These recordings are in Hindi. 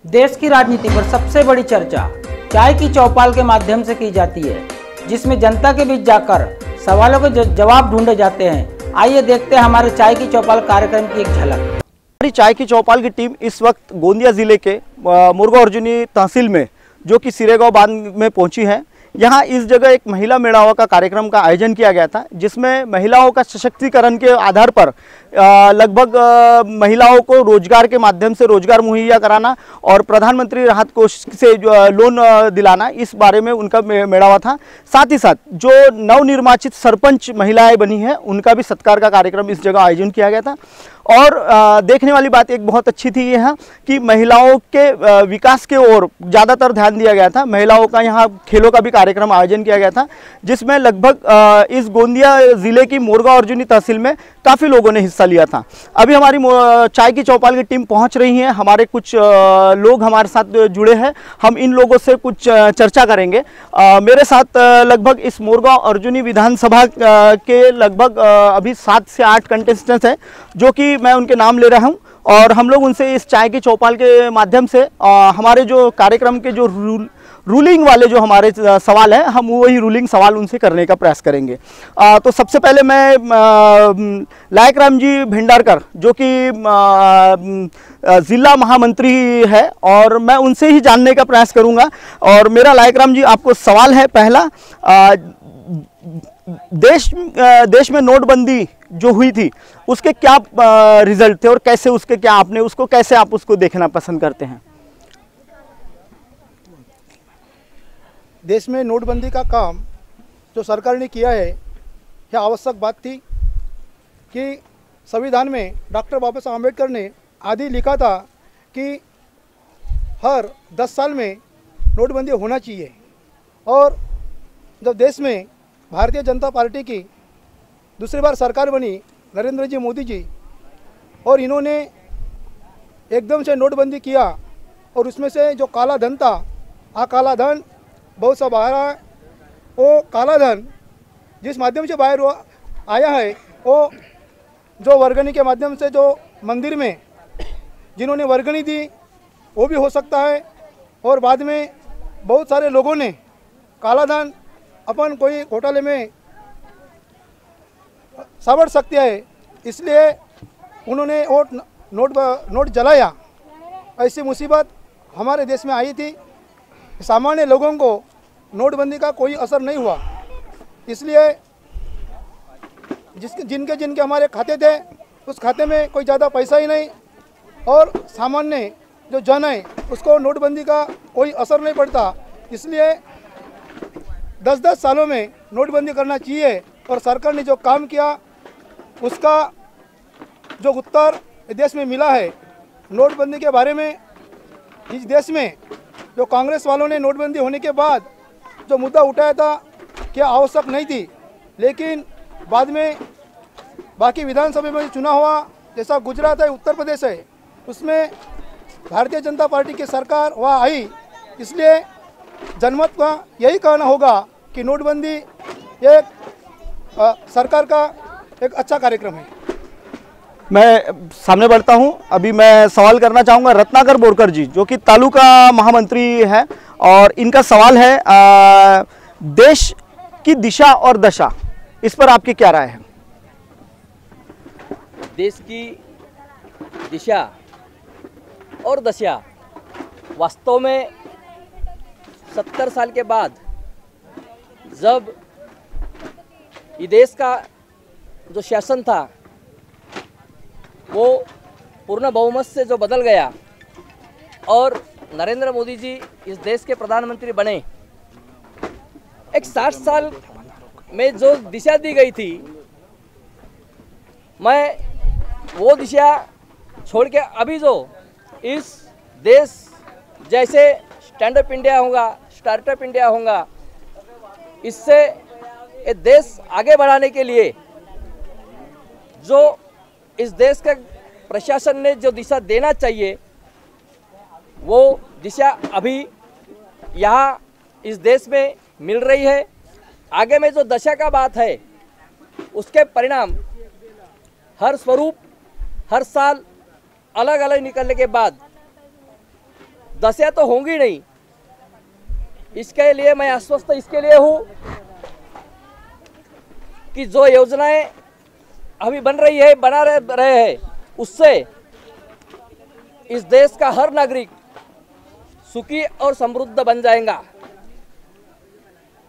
देश की राजनीति पर सबसे बड़ी चर्चा चाय की चौपाल के माध्यम से की जाती है, जिसमें जनता के बीच जाकर सवालों के जवाब ढूंढे जाते हैं। आइए देखते हैं हमारे चाय की चौपाल कार्यक्रम की एक झलक। हमारी चाय की चौपाल की टीम इस वक्त गोंदिया जिले के मुर्गा अर्जुनी तहसील में जो कि सिरेगांव बांध में पहुंची है। यहाँ इस जगह एक महिला मेड़ावा का कार्यक्रम का आयोजन किया गया था, जिसमें महिलाओं का सशक्तिकरण के आधार पर लगभग महिलाओं को रोजगार के माध्यम से रोजगार मुहैया कराना और प्रधानमंत्री राहत कोष से लोन दिलाना, इस बारे में उनका मेड़ावा था। साथ ही साथ जो नवनिर्वाचित सरपंच महिलाएं बनी हैं, उनका भी सत्कार का कार्यक्रम इस जगह आयोजन किया गया था। और देखने वाली बात एक बहुत अच्छी थी यहाँ कि महिलाओं के विकास के ओर ज़्यादातर ध्यान दिया गया था। महिलाओं का यहाँ खेलों का भी कार्यक्रम आयोजन किया गया था, जिसमें लगभग इस गोंदिया ज़िले की मुर्गा अर्जुनी तहसील में काफ़ी लोगों ने हिस्सा लिया था। अभी हमारी चाय की चौपाल की टीम पहुँच रही है। हमारे कुछ लोग हमारे साथ जुड़े हैं, हम इन लोगों से कुछ चर्चा करेंगे। मेरे साथ लगभग इस मुर्गा अर्जुनी विधानसभा के लगभग अभी 7 से 8 कंटेस्टेंट्स हैं, जो कि मैं उनके नाम ले रहा हूं और हम लोग उनसे इस चाय की चौपाल के माध्यम से हमारे जो कार्यक्रम के जो रूलिंग वाले जो हमारे सवाल हैं, हम वही रूलिंग सवाल उनसे करने का प्रयास करेंगे। तो सबसे पहले मैं लायक राम जी भंडारकर, जो कि जिला महामंत्री है, और मैं उनसे ही जानने का प्रयास करूंगा। और मेरा लायक राम जी आपको सवाल है पहला, देश में नोटबंदी जो हुई थी उसके क्या रिजल्ट थे और कैसे उसके क्या आपने उसको कैसे आप उसको देखना पसंद करते हैं? देश में नोटबंदी का काम जो सरकार ने किया है, यह आवश्यक बात थी कि संविधान में डॉक्टर बाबा साहब अम्बेडकर ने आदि लिखा था कि हर 10 साल में नोटबंदी होना चाहिए। और जब देश में भारतीय जनता पार्टी की दूसरी बार सरकार बनी, नरेंद्र जी मोदी जी, और इन्होंने एकदम से नोटबंदी किया और उसमें से जो काला धन था, काला धन बहुत सा बाहर आया। वो काला धन जिस माध्यम से बाहर आया है, वो जो वर्गणी के माध्यम से जो मंदिर में जिन्होंने वर्गणी दी वो भी हो सकता है, और बाद में बहुत सारे लोगों ने काला धन अपन कोई घोटाले में सावड़ सकते हैं, इसलिए उन्होंने वो नोट जलाया। ऐसी मुसीबत हमारे देश में आई थी। सामान्य लोगों को नोटबंदी का कोई असर नहीं हुआ, इसलिए जिनके हमारे खाते थे, उस खाते में कोई ज़्यादा पैसा ही नहीं, और सामान्य जो जन है उसको नोटबंदी का कोई असर नहीं पड़ता। इसलिए 10-10 सालों में नोटबंदी करना चाहिए, और सरकार ने जो काम किया उसका जो उत्तर देश में मिला है नोटबंदी के बारे में। इस देश में जो कांग्रेस वालों ने नोटबंदी होने के बाद जो मुद्दा उठाया था कि आवश्यक नहीं थी, लेकिन बाद में बाकी विधानसभा में चुनाव हुआ, जैसा गुजरात है, उत्तर प्रदेश है, उसमें भारतीय जनता पार्टी की सरकार वहाँ आई। इसलिए जनमत का यही कहना होगा कि नोटबंदी एक सरकार का एक अच्छा कार्यक्रम है। मैं सामने बढ़ता हूं। अभी मैं सवाल करना चाहूँगा रत्नाकर बोरकर जी, जो कि तालुका महामंत्री है, और इनका सवाल है देश की दिशा और दशा, इस पर आपकी क्या राय है? देश की दिशा और दशा वास्तव में 70 साल के बाद जब ये देश का जो शासन था वो पूर्ण बहुमत से जो बदल गया और नरेंद्र मोदी जी इस देश के प्रधानमंत्री बने, एक 60 साल में जो दिशा दी गई थी, मैं वो दिशा छोड़ के अभी जो इस देश जैसे स्टैंड अप इंडिया होगा, स्टार्टअप इंडिया होगा, इससे ये देश आगे बढ़ाने के लिए जो इस देश के प्रशासन ने जो दिशा देना चाहिए, वो दिशा अभी यहाँ इस देश में मिल रही है। आगे में जो दशा का बात है, उसके परिणाम हर स्वरूप हर साल अलग अलग निकलने के बाद दशा तो होंगी नहीं। इसके लिए मैं आश्वस्त इसके लिए हूँ कि जो योजनाएं अभी बन रही है, बना रहे हैं, उससे इस देश का हर नागरिक सुखी और समृद्ध बन जाएगा।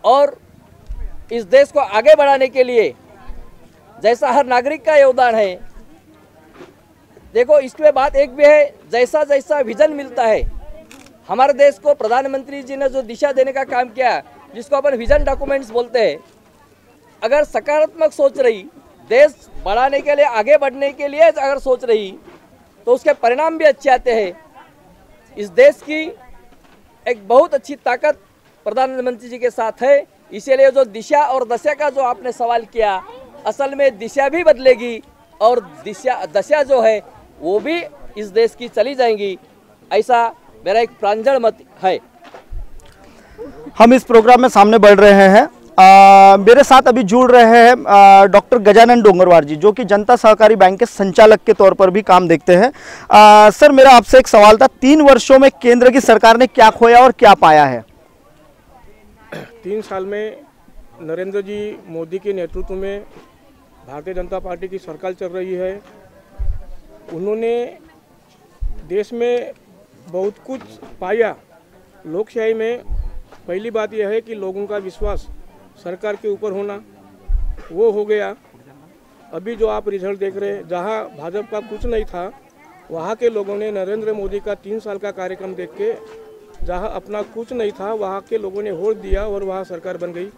और इस देश को आगे बढ़ाने के लिए जैसा हर नागरिक का योगदान है, देखो इसमें बात एक भी है, जैसा जैसा विजन मिलता है, हमारे देश को प्रधानमंत्री जी ने जो दिशा देने का काम किया, जिसको अपन विजन डॉक्यूमेंट्स बोलते हैं, अगर सकारात्मक सोच रही, देश बढ़ाने के लिए, आगे बढ़ने के लिए अगर सोच रही, तो उसके परिणाम भी अच्छे आते हैं। इस देश की एक बहुत अच्छी ताकत प्रधानमंत्री जी के साथ है। इसीलिए जो दिशा और दशा का जो आपने सवाल किया, असल में दिशा भी बदलेगी और दशा जो है वो भी इस देश की चली जाएंगी, ऐसा मेरा एक प्रांजल मत है। हम इस प्रोग्राम में सामने बढ़ रहे हैं। मेरे साथ अभी जुड़ रहे हैं डॉक्टर गजानन डोंगरवार जी, जो कि जनता सहकारी बैंक के संचालक के तौर पर भी काम देखते हैं। सर, मेरा आपसे एक सवाल था, 3 वर्षों में केंद्र की सरकार ने क्या खोया और क्या पाया है? 3 साल में नरेंद्र जी मोदी के नेतृत्व में भारतीय जनता पार्टी की सरकार चल रही है। उन्होंने देश में बहुत कुछ पाया। लोकशाही में पहली बात यह है कि लोगों का विश्वास सरकार के ऊपर होना, वो हो गया। अभी जो आप रिजल्ट देख रहे हैं, जहां भाजपा का कुछ नहीं था, वहां के लोगों ने नरेंद्र मोदी का 3 साल का कार्यक्रम देख के, जहां अपना कुछ नहीं था, वहां के लोगों ने वोट दिया और वहां सरकार बन गई।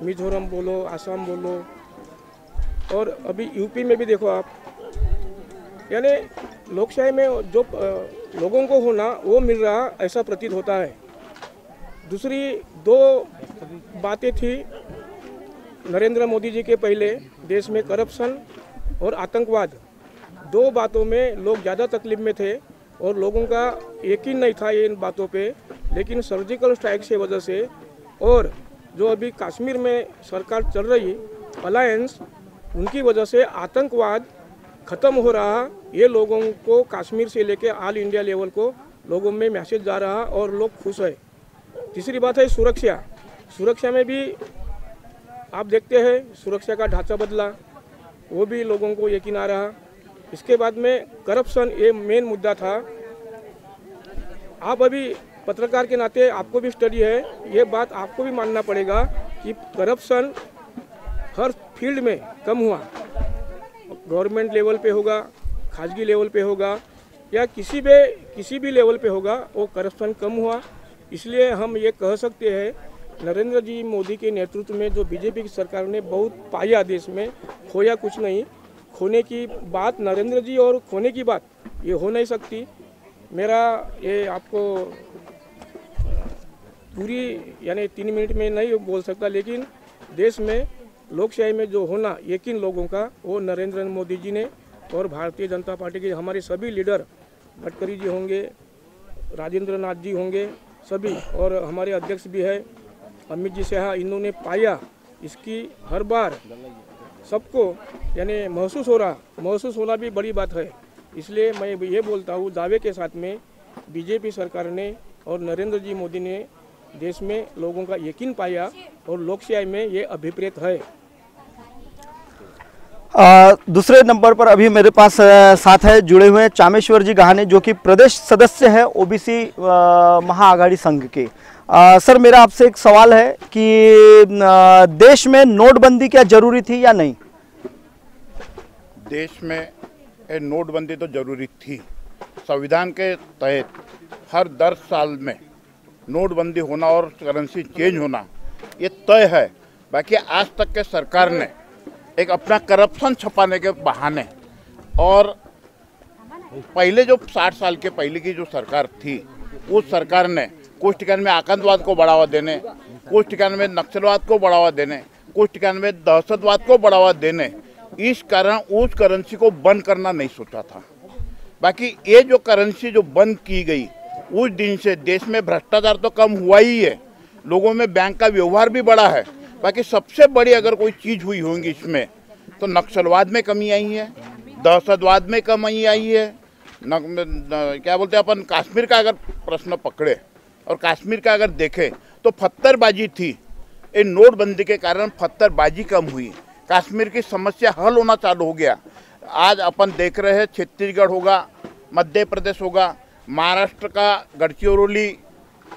मिजोरम बोलो, आसाम बोलो, और अभी यूपी में भी देखो आप। यानी लोकशाही में जो लोगों को होना वो मिल रहा, ऐसा प्रतीत होता है। दूसरी 2 बातें थी नरेंद्र मोदी जी के पहले, देश में करप्शन और आतंकवाद, 2 बातों में लोग ज़्यादा तकलीफ में थे और लोगों का यकीन नहीं था इन बातों पे। लेकिन सर्जिकल स्ट्राइक से वजह से और जो अभी कश्मीर में सरकार चल रही अलायंस, उनकी वजह से आतंकवाद ख़त्म हो रहा। ये लोगों को कश्मीर से लेके ऑल इंडिया लेवल को लोगों में मैसेज जा रहा और लोग खुश है। तीसरी बात है सुरक्षा। सुरक्षा में भी आप देखते हैं सुरक्षा का ढांचा बदला, वो भी लोगों को यकीन आ रहा। इसके बाद में करप्शन, ये मेन मुद्दा था। आप अभी पत्रकार के नाते आपको भी स्टडी है, ये बात आपको भी मानना पड़ेगा कि करप्शन हर फील्ड में कम हुआ। गवर्नमेंट लेवल पे होगा, खाजगी लेवल पे होगा, या किसी भी लेवल पे होगा, वो करप्शन कम हुआ। इसलिए हम ये कह सकते हैं नरेंद्र जी मोदी के नेतृत्व में जो बीजेपी की सरकार ने बहुत पाया देश में, खोया कुछ नहीं। खोने की बात नरेंद्र जी और खोने की बात ये हो नहीं सकती। मेरा ये आपको पूरी यानी 3 मिनट में नहीं बोल सकता, लेकिन देश में लोकशाही में जो होना यकीन लोगों का, वो नरेंद्र मोदी जी ने और भारतीय जनता पार्टी के हमारे सभी लीडर, गडकरी जी होंगे, राजेंद्र नाथ जी होंगे, सभी, और हमारे अध्यक्ष भी है अमित जी शाह, इन्होंने पाया। इसकी हर बार सबको यानी महसूस होना भी बड़ी बात है। इसलिए मैं ये बोलता हूँ दावे के साथ में, बीजेपी सरकार ने और नरेंद्र जी मोदी ने देश में लोगों का यकीन पाया और लोकशाही में ये अभिप्रेत है। दूसरे नंबर पर अभी मेरे पास साथ है जुड़े हुए हैं चामेश्वर जी गहाने, जो कि प्रदेश सदस्य है ओबीसी महाआघाड़ी संघ के। सर, मेरा आपसे एक सवाल है कि देश में नोटबंदी क्या जरूरी थी या नहीं? देश में नोटबंदी तो जरूरी थी। संविधान के तहत हर 10 साल में नोटबंदी होना और करेंसी चेंज होना ये तय है। बाकी आज तक के सरकार ने एक अपना करप्शन छुपाने के बहाने, और पहले जो 60 साल के पहले की जो सरकार थी, उस सरकार ने कुछ ठिकान में आतंकवाद को बढ़ावा देने, कुछ ठिकान में नक्सलवाद को बढ़ावा देने, कुछ ठिकान में दहशतवाद को बढ़ावा देने, इस कारण उस करेंसी को बंद करना नहीं सोचा था। बाकी ये जो करेंसी जो बंद की गई, उस दिन से देश में भ्रष्टाचार तो कम हुआ ही है, लोगों में बैंक का व्यवहार भी बढ़ा है। बाकी सबसे बड़ी अगर कोई चीज़ हुई होगी इसमें, तो नक्सलवाद में कमी आई है, दहशतवाद में कमी आई है, क्या बोलते हैं अपन, कश्मीर का अगर प्रश्न पकड़े और कश्मीर का अगर देखें तो पत्थरबाजी थी। ये नोटबंदी के कारण पत्थरबाजी कम हुई, कश्मीर की समस्या हल होना चालू हो गया। आज अपन देख रहे हैं छत्तीसगढ़ होगा, मध्य प्रदेश होगा, महाराष्ट्र का गढ़चिरौली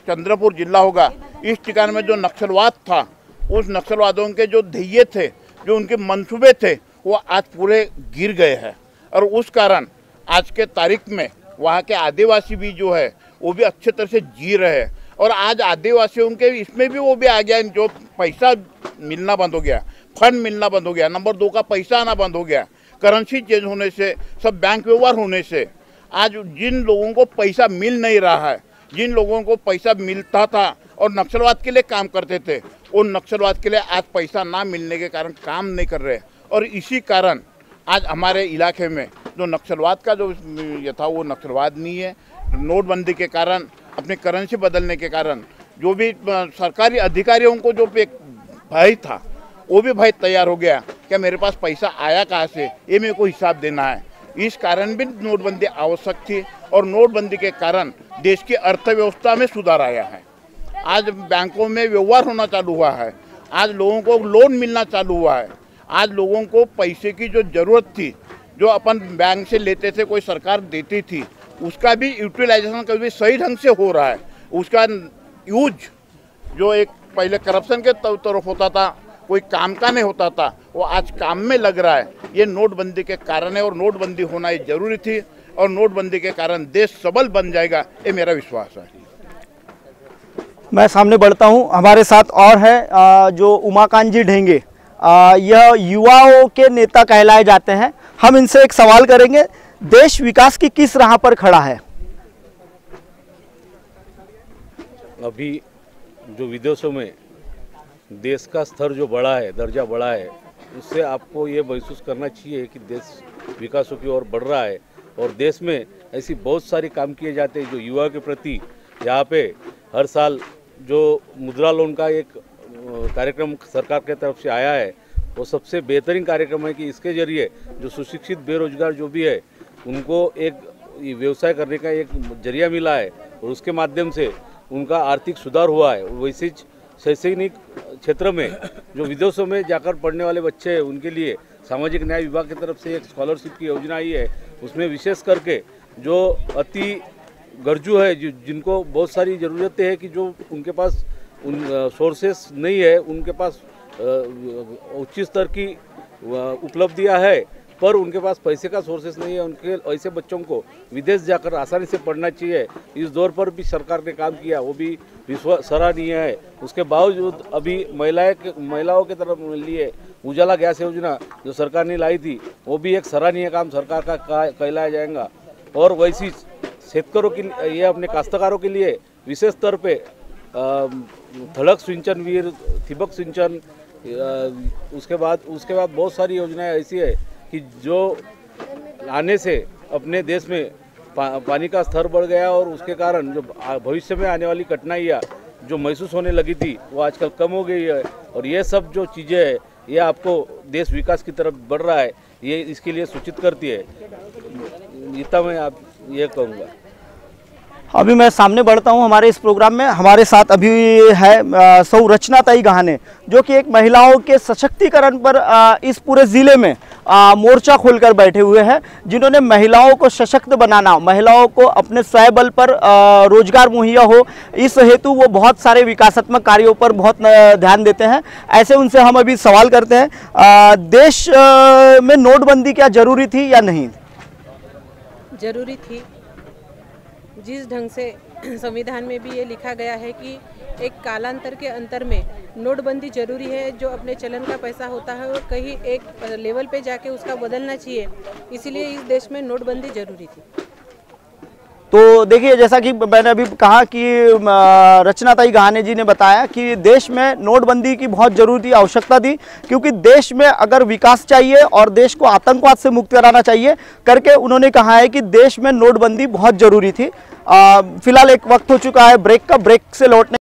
चंद्रपुर जिला होगा, इस ठिकाने में जो नक्सलवाद था, उस नक्सलवादियों के जो ध्येय थे, जो उनके मंसूबे थे, वो आज पूरे गिर गए हैं। और उस कारण आज के तारीख में वहाँ के आदिवासी भी जो है वो भी अच्छे तरह से जी रहे हैं। और आज आदिवासियों के इसमें भी वो भी आ गया, जो पैसा मिलना बंद हो गया, फंड मिलना बंद हो गया, नंबर 2 का पैसा आना बंद हो गया, करेंसी चेंज होने से, सब बैंक व्यवहार होने से आज जिन लोगों को पैसा मिल नहीं रहा है, जिन लोगों को पैसा मिलता था और नक्सलवाद के लिए काम करते थे, उन नक्सलवाद के लिए आज पैसा ना मिलने के कारण काम नहीं कर रहे। और इसी कारण आज हमारे इलाके में जो नक्सलवाद का जो ये था वो नक्सलवाद नहीं है। नोटबंदी के कारण, अपनी करेंसी बदलने के कारण जो भी सरकारी अधिकारियों को जो भी एक भय था, वो भी भय तैयार हो गया कि मेरे पास पैसा आया कहाँ से, ये मेरे को हिसाब देना है। इस कारण भी नोटबंदी आवश्यक थी और नोटबंदी के कारण देश की अर्थव्यवस्था में सुधार आया है। आज बैंकों में व्यवहार होना चालू हुआ है, आज लोगों को लोन मिलना चालू हुआ है, आज लोगों को पैसे की जो ज़रूरत थी, जो अपन बैंक से लेते थे, कोई सरकार देती थी, उसका भी यूटिलाइजेशन कभी सही ढंग से हो रहा है। उसका यूज जो एक पहले करप्शन के तरफ होता था, कोई काम का नहीं होता था, वो आज काम में लग रहा है। ये नोटबंदी के कारण है और नोटबंदी होना ये जरूरी थी और नोटबंदी के कारण देश सबल बन जाएगा, ये मेरा विश्वास है। मैं सामने बढ़ता हूँ, हमारे साथ और है जो उमाकांत जी ढेंगे, यह युवाओं के नेता कहलाए जाते हैं। हम इनसे एक सवाल करेंगे, देश विकास की किस राह पर खड़ा है? अभी जो विदेशों में देश का स्तर जो बढ़ा है, दर्जा बढ़ा है, उससे आपको ये महसूस करना चाहिए कि देश विकासों की ओर बढ़ रहा है। और देश में ऐसी बहुत सारी काम किए जाते हैं जो युवा के प्रति, यहाँ पे हर साल जो मुद्रा लोन का एक कार्यक्रम सरकार की तरफ से आया है, वो सबसे बेहतरीन कार्यक्रम है कि इसके जरिए जो सुशिक्षित बेरोजगार जो भी है, उनको एक व्यवसाय करने का एक जरिया मिला है और उसके माध्यम से उनका आर्थिक सुधार हुआ है। वैसे शैक्षणिक क्षेत्र में जो विदेशों में जाकर पढ़ने वाले बच्चे हैं, उनके लिए सामाजिक न्याय विभाग की तरफ से एक स्कॉलरशिप की योजना आई है। उसमें विशेष करके जो अति गर्जू है, जिनको बहुत सारी ज़रूरतें हैं कि जो उनके पास उन सोर्सेस नहीं है, उनके पास उच्च स्तर की उपलब्धियां है पर उनके पास पैसे का सोर्सेस नहीं है, उनके ऐसे बच्चों को विदेश जाकर आसानी से पढ़ना चाहिए। इस दौर पर भी सरकार ने काम किया, वो भी सराहनीय है। उसके बावजूद अभी महिलाओं के तरफ लिए उजाला गैस योजना जो सरकार ने लाई थी, वो भी एक सराहनीय काम सरकार का कहलाया जाएगा। और वैसी शेतकरों की, ये अपने काश्तकारों के लिए विशेष स्तर पे थड़क सिंचन वीर, ठिबक सिंचन, उसके बाद बहुत सारी योजनाएं ऐसी है कि जो आने से अपने देश में पानी का स्तर बढ़ गया और उसके कारण जो भविष्य में आने वाली कठिनाइयाँ जो महसूस होने लगी थी वो आजकल कम हो गई है। और ये सब जो चीज़ें हैं ये आपको देश विकास की तरफ बढ़ रहा है, ये इसके लिए सूचित करती है। इतना मैं आप ये कहूँगा। अभी मैं सामने बढ़ता हूं, हमारे इस प्रोग्राम में हमारे साथ अभी है सौ रचनाताई गहाने, जो कि एक महिलाओं के सशक्तिकरण पर इस पूरे ज़िले में मोर्चा खोलकर बैठे हुए हैं, जिन्होंने महिलाओं को सशक्त बनाना, महिलाओं को अपने स्वबल पर रोजगार मुहैया हो, इस हेतु वो बहुत सारे विकासात्मक कार्यों पर बहुत ध्यान देते हैं। ऐसे उनसे हम अभी सवाल करते हैं, देश में नोटबंदी क्या जरूरी थी या नहीं? जरूरी थी। जिस ढंग से संविधान में भी ये लिखा गया है कि एक कालांतर के अंतर में नोटबंदी जरूरी है। जो अपने चलन का पैसा होता है वो कहीं एक लेवल पे जाके उसका बदलना चाहिए, इसीलिए इस देश में नोटबंदी जरूरी थी। तो देखिए, जैसा कि मैंने अभी कहा कि रचनाताई गहाने जी ने बताया कि देश में नोटबंदी की बहुत जरूरी आवश्यकता थी, क्योंकि देश में अगर विकास चाहिए और देश को आतंकवाद से मुक्त कराना चाहिए करके उन्होंने कहा है कि देश में नोटबंदी बहुत जरूरी थी। फिलहाल एक वक्त हो चुका है ब्रेक का, ब्रेक से लौटने